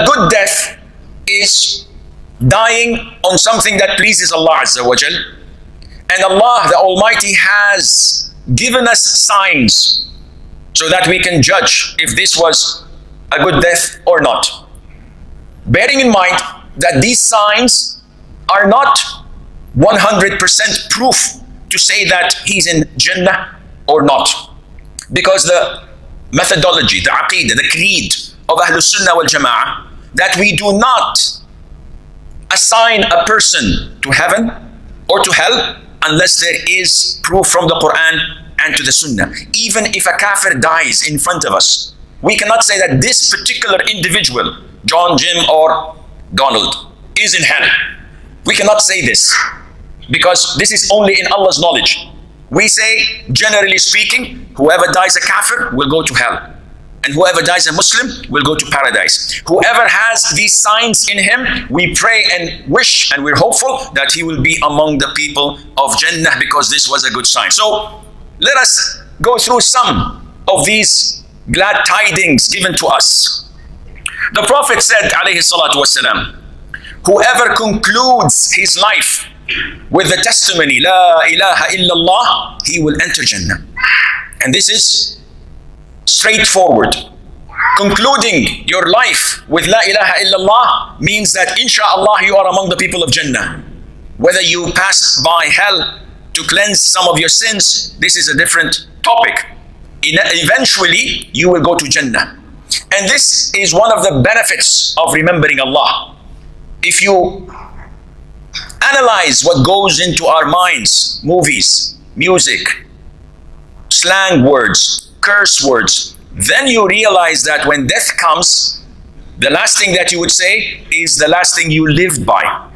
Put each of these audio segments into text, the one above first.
a good death is dying on something that pleases Allah Azza wa Jal. And Allah the Almighty has given us signs so that we can judge if this was a good death or not. Bearing in mind that these signs are not 100% proof to say that he's in Jannah or not. Because the methodology, the aqidah, the creed of Ahlul Sunnah wal Jama'ah, that we do not assign a person to heaven or to hell unless there is proof from the Quran and to the Sunnah. Even if a kafir dies in front of us, we cannot say that this particular individual, John, Jim, or Donald, is in hell. We cannot say this because this is only in Allah's knowledge. We say, generally speaking, whoever dies a kafir will go to hell. And whoever dies a Muslim will go to paradise. Whoever has these signs in him, we pray and wish and we're hopeful that he will be among the people of Jannah because this was a good sign. So let us go through some of these glad tidings given to us. The Prophet said, alayhi salatu wasalam, whoever concludes his life with the testimony, La ilaha illallah, he will enter Jannah. And this is straightforward. Concluding your life with La ilaha illallah means that insha'Allah you are among the people of Jannah. Whether you pass by hell to cleanse some of your sins, this is a different topic. Eventually you will go to Jannah. And this is one of the benefits of remembering Allah. If you analyze what goes into our minds, movies, music, slang words, curse words, then you realize that when death comes, the last thing that you would say is the last thing you lived by.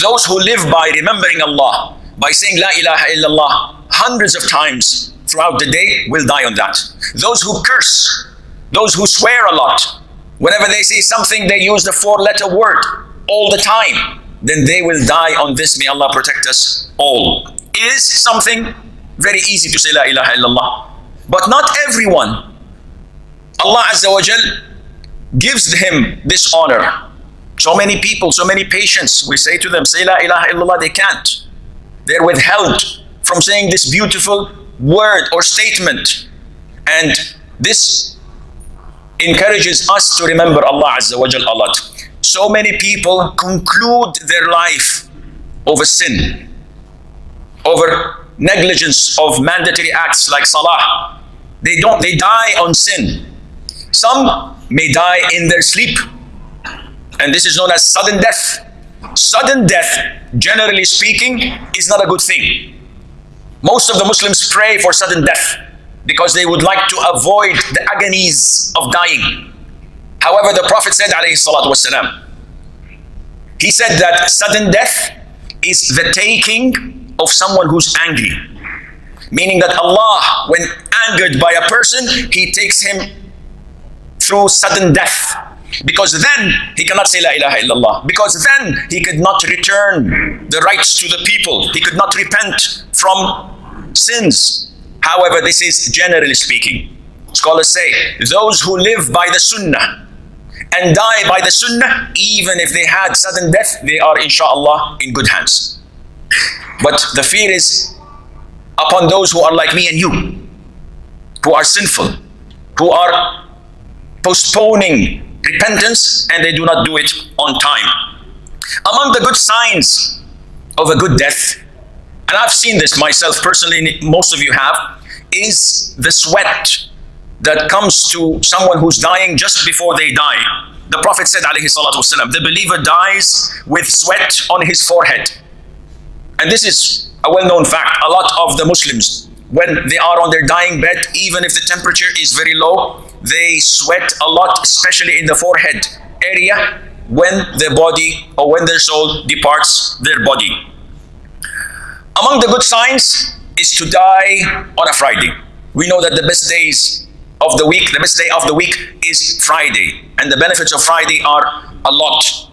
Those who live by remembering Allah, by saying La ilaha illallah hundreds of times throughout the day, will die on that. Those who curse, those who swear a lot, whenever they say something, they use the 4-letter word all the time, then they will die on this. May Allah protect us all. It is something very easy to say La ilaha illallah, but not everyone Allah Azza wa Jal gives him this honor. So many people, so many patients, we say to them, say La ilaha illallah, they can't. They're withheld from saying this beautiful word or statement. And this encourages us to remember Allah Azza wa Jal a lot. So many people conclude their life over sin, over negligence of mandatory acts like salah. They die on sin. Some may die in their sleep, and this is known as sudden death. Sudden death, generally speaking, is not a good thing. Most of the Muslims pray for sudden death because they would like to avoid the agonies of dying. However, the Prophet said, alayhi salatu wasalam, he said that sudden death is the taking of someone who's angry. Meaning that Allah, when angered by a person, he takes him through sudden death. Because then he cannot say La ilaha illallah. Because then he could not return the rights to the people. He could not repent from sins. However, this is generally speaking. Scholars say, those who live by the Sunnah and die by the Sunnah, even if they had sudden death, they are insha'Allah in good hands. But the fear is upon those who are like me and you, who are sinful, who are postponing repentance and they do not do it on time. Among the good signs of a good death, and I've seen this myself personally, most of you have, is the sweat that comes to someone who's dying just before they die. The Prophet said, alayhi salatu wasalam, the believer dies with sweat on his forehead. And this is a well-known fact. A lot of the Muslims, when they are on their dying bed, even if the temperature is very low, they sweat a lot, especially in the forehead area, when their body or when their soul departs their body. Among the good signs is to die on a Friday. We know that the best days of the week, the best day of the week is Friday, and the benefits of Friday are a lot.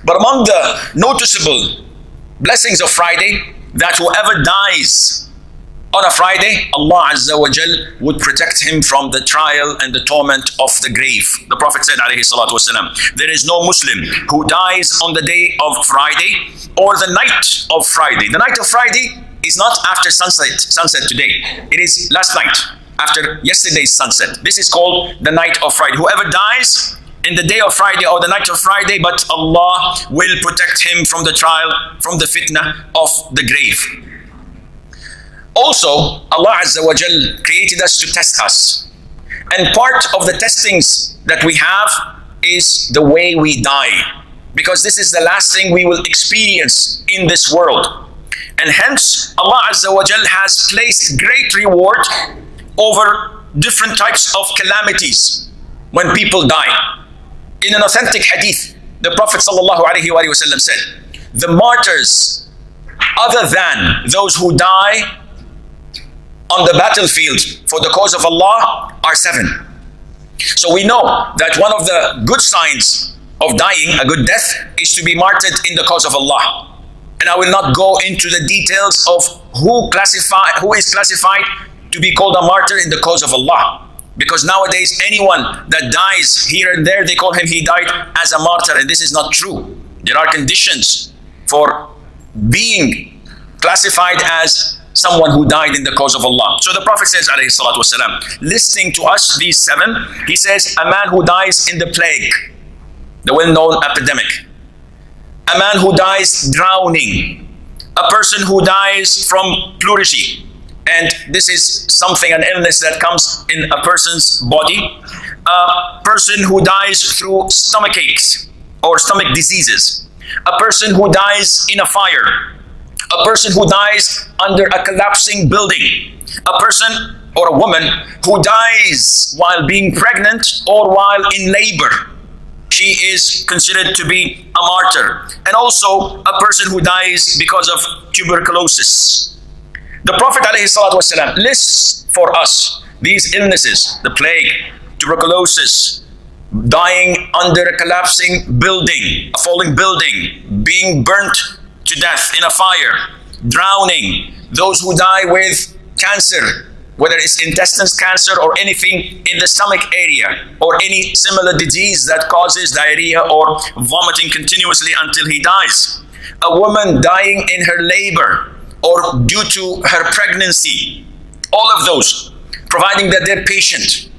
But among the noticeable blessings of Friday, that whoever dies On a Friday, Allah Azza wa Jal would protect him from the trial and the torment of the grave. The Prophet said, alayhi salatu wasalam, there is no Muslim who dies on the day of Friday or the night of Friday. The night of Friday is not after sunset today. It is last night, after yesterday's sunset. This is called the night of Friday. Whoever dies in the day of Friday or the night of Friday, but Allah will protect him from the trial, from the fitna of the grave. Also, Allah Azza wa Jal created us to test us. And part of the testings that we have is the way we die. Because this is the last thing we will experience in this world. And hence, Allah Azza wa Jal has placed great reward over different types of calamities when people die. In an authentic hadith, the Prophet sallallahu alaihi wasallam said, the martyrs, other than those who die on the battlefield for the cause of Allah, are 7. So we know that one of the good signs of dying, a good death, is to be martyred in the cause of Allah. And I will not go into the details of who is classified to be called a martyr in the cause of Allah. Because nowadays, anyone that dies here and there, they call him, he died as a martyr, and this is not true. There are conditions for being classified as someone who died in the cause of Allah. So the Prophet says, alayhi salatu wasalam, listing to us these 7, he says, a man who dies in the plague, the well-known epidemic, a man who dies drowning, a person who dies from pleurisy, and this is something, an illness that comes in a person's body, a person who dies through stomach aches or stomach diseases, a person who dies in a fire, a person who dies under a collapsing building, a person or a woman who dies while being pregnant or while in labor. She is considered to be a martyr. And also a person who dies because of tuberculosis. The Prophet ﷺ lists for us these illnesses, the plague, tuberculosis, dying under a collapsing building, a falling building, being burnt to death in a fire, drowning, those who die with cancer, whether it's intestines cancer or anything in the stomach area, or any similar disease that causes diarrhea or vomiting continuously until he dies. A woman dying in her labor or due to her pregnancy. All of those, providing that they're patient,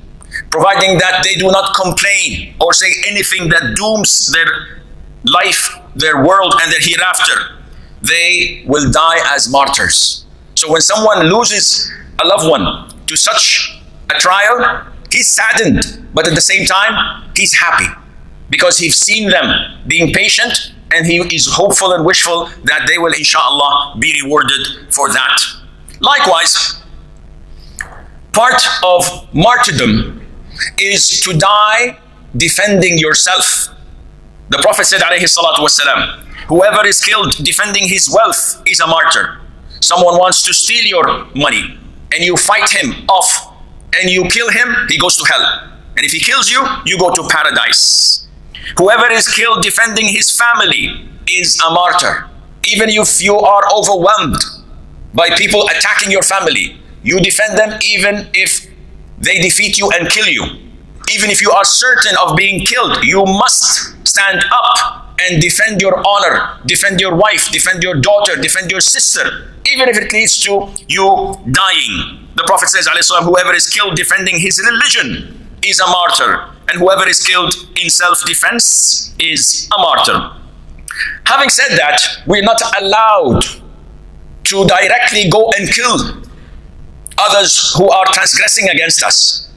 providing that they do not complain or say anything that dooms their life, their world, and their hereafter, they will die as martyrs. So when someone loses a loved one to such a trial, he's saddened, but at the same time, he's happy because he's seen them being patient, and he is hopeful and wishful that they will, inshallah, be rewarded for that. Likewise, part of martyrdom is to die defending yourself. The Prophet said, alayhi salatu wasalam, whoever is killed defending his wealth is a martyr. Someone wants to steal your money and you fight him off and you kill him, he goes to hell. And if he kills you, you go to paradise. Whoever is killed defending his family is a martyr. Even if you are overwhelmed by people attacking your family, you defend them even if they defeat you and kill you. Even if you are certain of being killed, you must stand up and defend your honor, defend your wife, defend your daughter, defend your sister, even if it leads to you dying. The Prophet says, whoever is killed defending his religion is a martyr, and whoever is killed in self-defense is a martyr. Having said that, we're not allowed to directly go and kill others who are transgressing against us.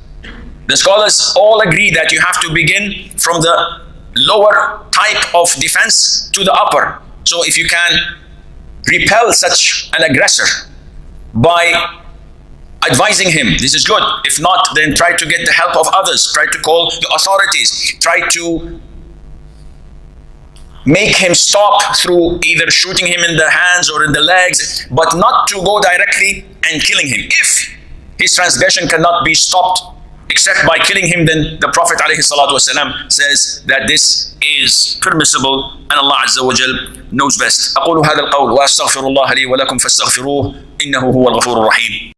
The scholars all agree that you have to begin from the lower type of defense to the upper. So if you can repel such an aggressor by advising him, this is good. If not, then try to get the help of others. Try to call the authorities. Try to make him stop through either shooting him in the hands or in the legs, but not to go directly and killing him. If his transgression cannot be stopped except by killing him, then the Prophet ﷺ says that this is permissible, and Allah Azza wa Jal knows best. أقول هذا القول وأستغفر الله لي ولكم فاستغفروه إنه هو الغفور الرحيم.